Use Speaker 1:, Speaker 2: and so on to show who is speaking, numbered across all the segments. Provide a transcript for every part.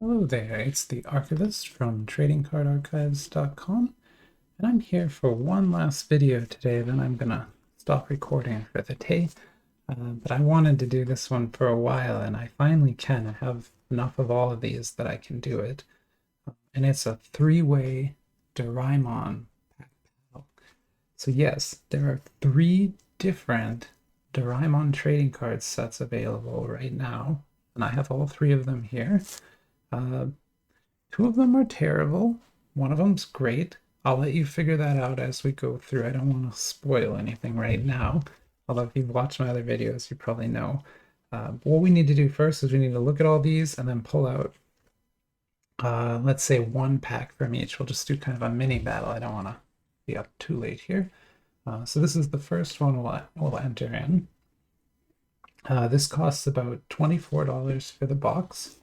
Speaker 1: Hello there, it's the Archivist from tradingcardarchives.com, and I'm here for one last video today, then I'm gonna stop recording for the day. But I wanted to do this one for a while, and I finally can. I have enough of all of these that I can do it. And it's a three-way Doraemon pack battle. So yes, there are three different Doraemon trading card sets available right now, and I have all three of them here. Uh, Two of them are terrible. One of them's great. I'll let you figure that out as we go through. I don't want to spoil anything right now. Although if you've watched my other videos, you probably know. What we need to do first is we need to look at all these and then pull out, let's say, one pack from each. We'll just do kind of a mini battle. I don't want to be up too late here. So this is the first one we'll enter in. This costs about $24 for the box.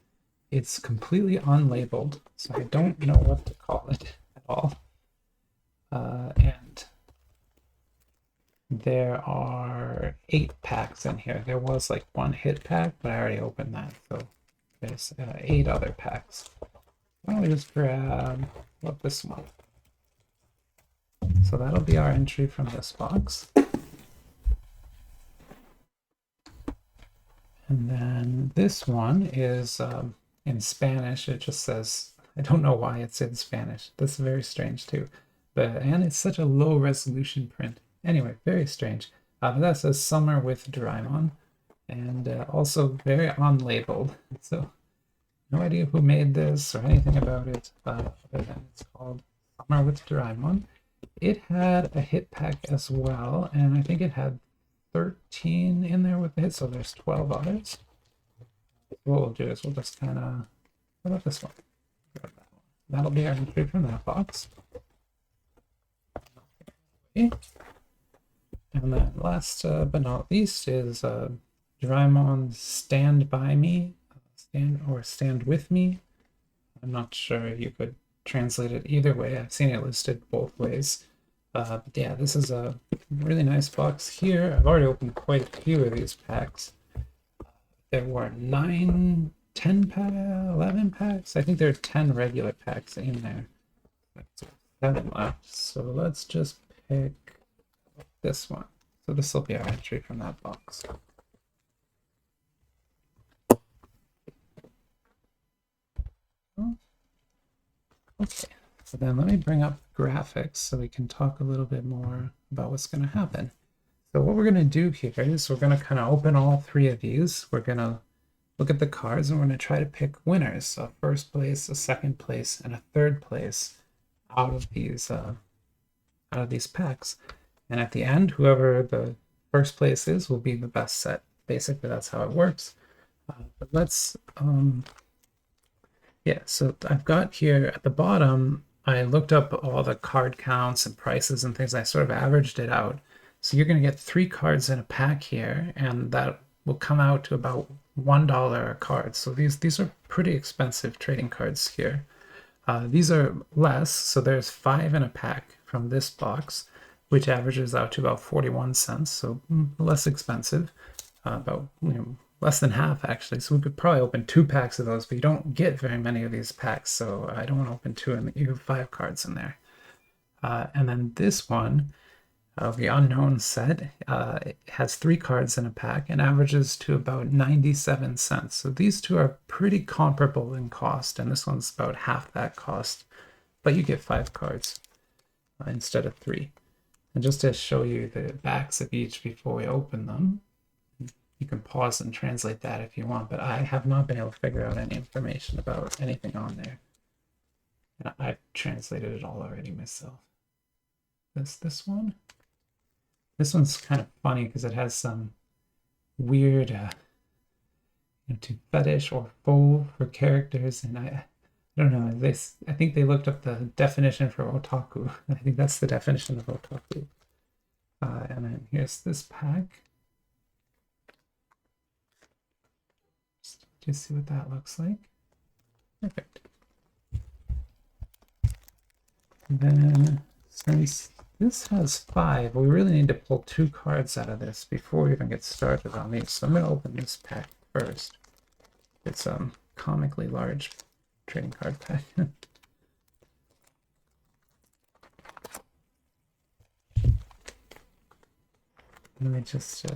Speaker 1: It's completely unlabeled, so I don't know what to call it at all. And there are 8 packs in here. There was like one hit pack, but I already opened that, so there's 8 other packs. Why don't we just grab this one? So that'll be our entry from this box. And then this one is in Spanish. It just says, I don't know why it's in Spanish. That's very strange too. And it's such a low resolution print. Anyway, very strange. But that says Summer with Doraemon, and also very unlabeled. So no idea who made this or anything about it, other than it's called Summer with Doraemon. It had a hit pack as well, and I think it had 13 in there with the hit, so there's 12 others. What we'll do is we'll just kind of, what about this one? Grab that one. That'll be our entry from that box. Okay. And then last but not least is Doraemon Stand By Me, Stand With Me. I'm not sure you could translate it either way. I've seen it listed both ways. But yeah, this is a really nice box here. I've already opened quite a few of these packs. There were 9, 10 pack, 11 packs. I think there are 10 regular packs in there. That's 7 left. So let's just pick this one. So this will be our entry from that box. Okay, so then let me bring up graphics so we can talk a little bit more about what's going to happen. So what we're going to do here is we're going to kind of open all 3 of these. We're going to look at the cards and we're going to try to pick winners. So first place, a second place, and a third place out of these packs. And at the end, whoever the first place is will be the best set. Basically, that's how it works. But let's, yeah, so I've got here at the bottom, I looked up all the card counts and prices and things. I sort of averaged it out. So you're going to get 3 cards in a pack here, and that will come out to about $1 a card. So these are pretty expensive trading cards here. These are less, so there's 5 in a pack from this box, which averages out to about 41 cents, so less expensive, about less than half actually. So we could probably open 2 packs of those, but you don't get very many of these packs, so I don't want to open 2, and you have 5 cards in there. And then this one, the unknown set, it has 3 cards in a pack and averages to about 97 cents. So these two are pretty comparable in cost, and this one's about half that cost, but you get 5 cards instead of 3. And just to show you the backs of each before we open them, you can pause and translate that if you want, but I have not been able to figure out any information about anything on there. And I've translated it all already myself. This one? This one's kind of funny because it has some weird to fetish or faux for characters, and I don't know. I think they looked up the definition for otaku. I think that's the definition of otaku. And then here's this pack. Just see what that looks like. Perfect. And then since this has 5, we really need to pull 2 cards out of this before we even get started on these. So I'm going to open this pack first. It's comically large trading card pack. Let me just,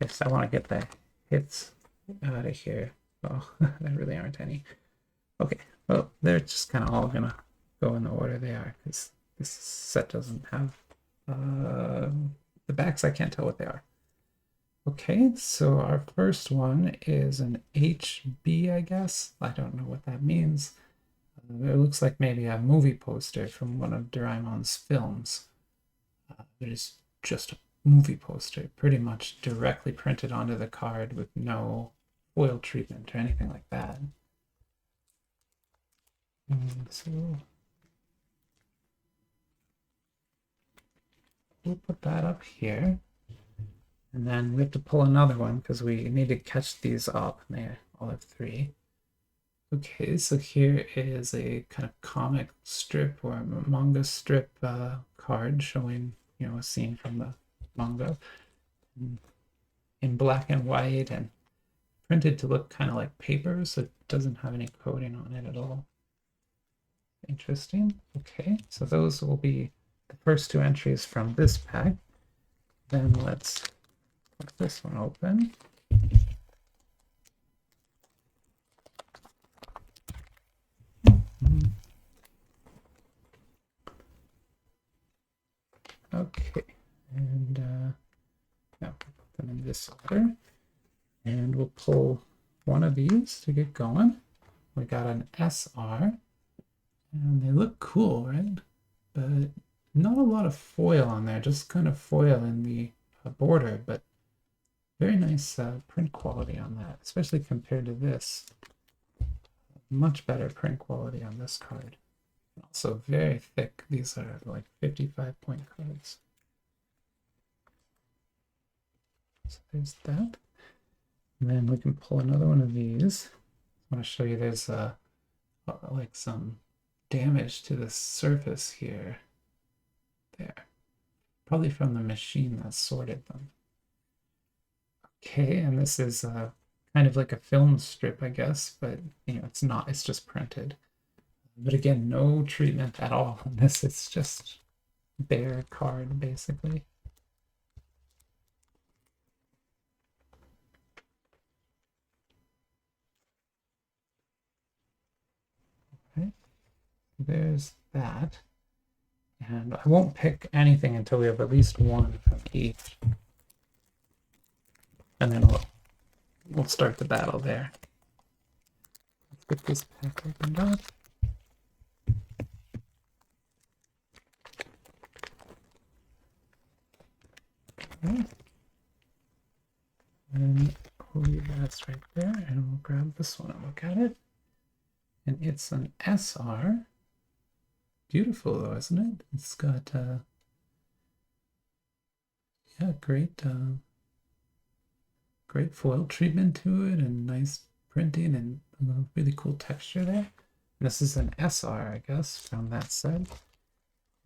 Speaker 1: yes, I want to get the hits out of here. Oh, there really aren't any. Okay, well, they're just kind of all gonna go in the order they are because this set doesn't have the backs. I can't tell what they are. Okay, so our first one is an HB, I guess. I don't know what that means. It looks like maybe a movie poster from one of Doraemon's films. It is just a movie poster, pretty much directly printed onto the card with no foil treatment or anything like that. And so we'll put that up here. And then we have to pull another one because we need to catch these up. And they all have 3. Okay, so here is a kind of comic strip or manga strip card showing, you know, a scene from the manga in black and white and printed to look kind of like paper, so it doesn't have any coating on it at all. Interesting. Okay, so those will be the first 2 entries from this pack. Then let's put this one open. Okay, and now put them in this order, and we'll pull one of these to get going. We got an SR, and they look cool, right? But not a lot of foil on there, just kind of foil in the border, but very nice print quality on that, especially compared to this. Much better print quality on this card. Also very thick. These are like 55-point cards. So there's that. And then we can pull another one of these. I want to show you there's like some damage to the surface here. There. Probably from the machine that sorted them. Okay, and this is kind of like a film strip, I guess, but you know, it's not, it's just printed. But again, no treatment at all on this. It's just bare card, basically. Okay, there's that. And I won't pick anything until we have at least one from each. And then we'll start the battle there. Let's get this pack opened up. Okay. And we'll leave that right there, and we'll grab this one and look at it. And it's an SR. Beautiful though, isn't it? It's got yeah, great foil treatment to it and nice printing and a really cool texture there. And this is an SR, I guess, from that set.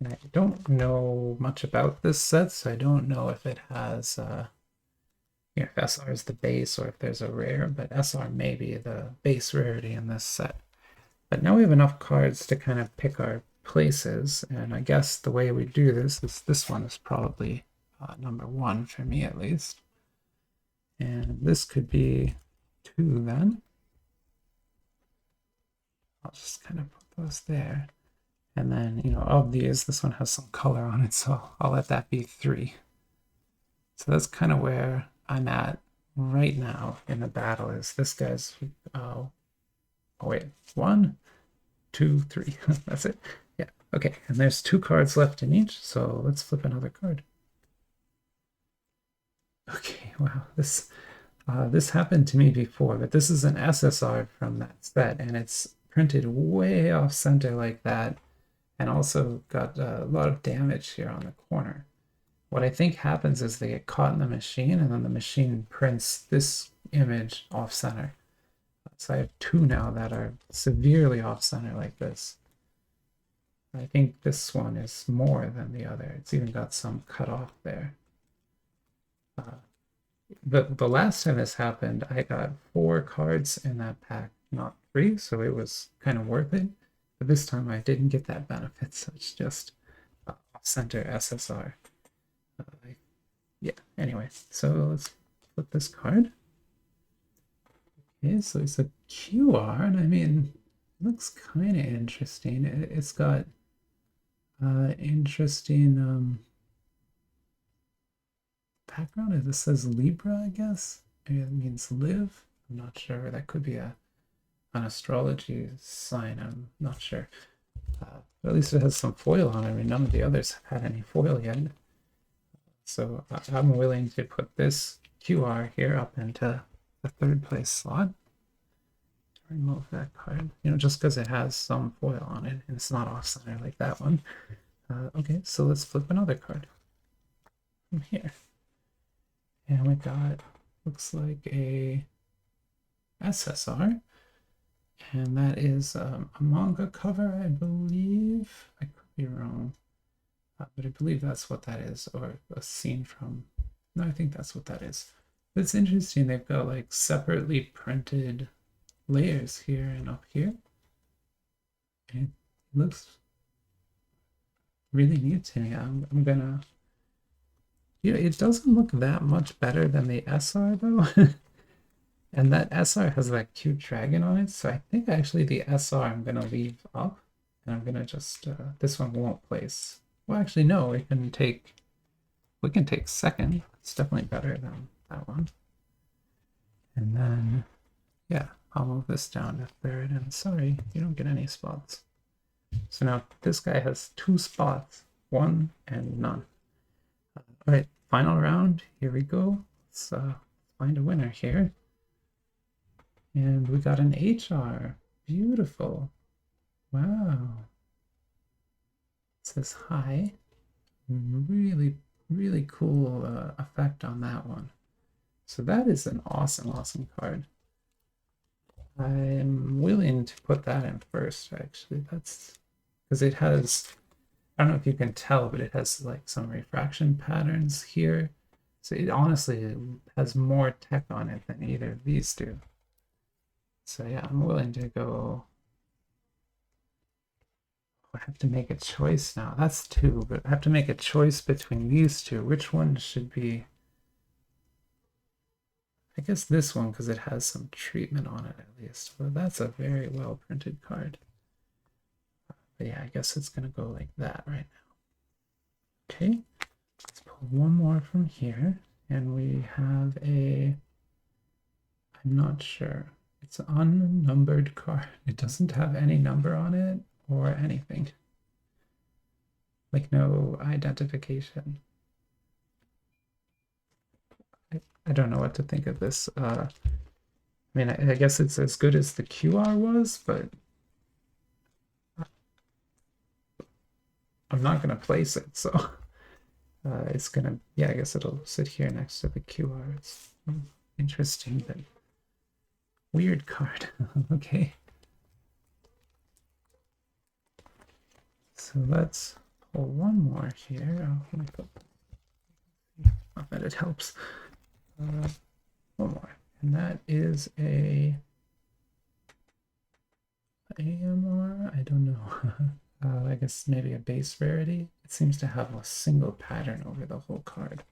Speaker 1: And I don't know much about this set, so I don't know if it has if SR is the base or if there's a rare, but SR may be the base rarity in this set. But now we have enough cards to kind of pick our places, and I guess the way we do this is this one is probably number 1 for me at least. And this could be 2 then. I'll just kind of put those there. And then, you know, of these, this one has some color on it, so I'll let that be 3. So that's kind of where I'm at right now in the battle. Is this guy's, oh wait, 1, 2, 3, that's it. Yeah, okay, and there's 2 cards left in each, so let's flip another card. Okay, wow, this happened to me before, but this is an SSR from that set, and it's printed way off center like that, and also got a lot of damage here on the corner. What I think happens is they get caught in the machine, and then the machine prints this image off center. So I have 2 now that are severely off center like this. I think this one is more than the other. It's even got some cut off there. The last time this happened, I got 4 cards in that pack, not free, so it was kind of worth it. But this time I didn't get that benefit, so it's just off-center SSR. Yeah, anyway, so let's flip this card. Okay, so it's a QR, and I mean, it looks kind of interesting. It's got interesting background. This says Libra, I guess. Maybe it means live. I'm not sure. That could be an astrology sign. I'm not sure. But at least it has some foil on it. I mean, none of the others have had any foil yet. So I'm willing to put this QR here up into the third place slot. Remove that card, just because it has some foil on it and it's not off center like that one. Okay, so let's flip another card from here. And we got, looks like a SSR. And that is a manga cover, I believe. I could be wrong. But I believe that's what that is, or a scene from. No, I think that's what that is. But it's interesting. They've got like separately printed layers here and up here. And it looks really neat to me. I'm gonna. It doesn't look that much better than the SR though. And that SR has that cute dragon on it, so I think actually the SR I'm gonna leave up, and I'm gonna just this one won't place. Well, actually, no, we can take second. It's definitely better than that one. And then, yeah, I'll move this down to third. And sorry, you don't get any spots. So now this guy has 2 spots, 1 and none. All right, final round. Here we go. Let's find a winner here. And we got an HR. Beautiful. Wow. Says hi. Really, really cool effect on that one. So that is an awesome, awesome card. I'm willing to put that in first, actually. That's because it has, I don't know if you can tell, but it has like some refraction patterns here. So it honestly has more tech on it than either of these two. So yeah, I'm willing to go. I have to make a choice now. That's 2, but I have to make a choice between these 2. Which one should be? I guess this one, because it has some treatment on it at least. But that's a very well printed card. But yeah, I guess it's gonna go like that right now. Okay, let's pull one more from here, and we have a. I'm not sure. It's an unnumbered card. It doesn't have any number on it or anything. Like no identification. I don't know what to think of this. I mean, I guess it's as good as the QR was, but I'm not going to place it, so it's going to, yeah, I guess it'll sit here next to the QR. It's interesting, but weird card. Okay. So let's pull one more here. Not that it helps. One more, and that is a AMR. I don't know. I guess maybe a base rarity. It seems to have a single pattern over the whole card.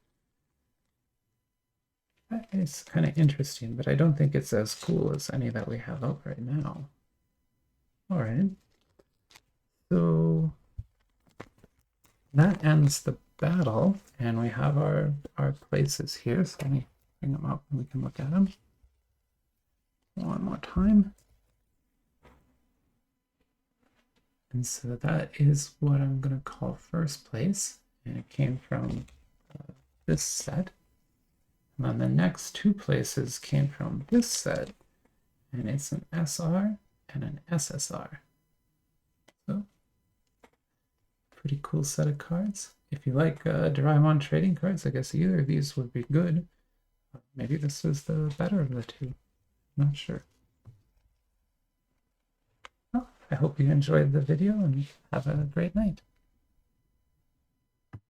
Speaker 1: It's kind of interesting, but I don't think it's as cool as any that we have out right now. All right. So that ends the battle, and we have our places here. So let me bring them up and we can look at them one more time. And so that is what I'm going to call first place, and it came from this set. And then the next 2 places came from this set, and it's an SR and an SSR. So, pretty cool set of cards. If you like Doraemon trading cards, I guess either of these would be good. Maybe this is the better of the 2. Not sure. Well, I hope you enjoyed the video and have a great night.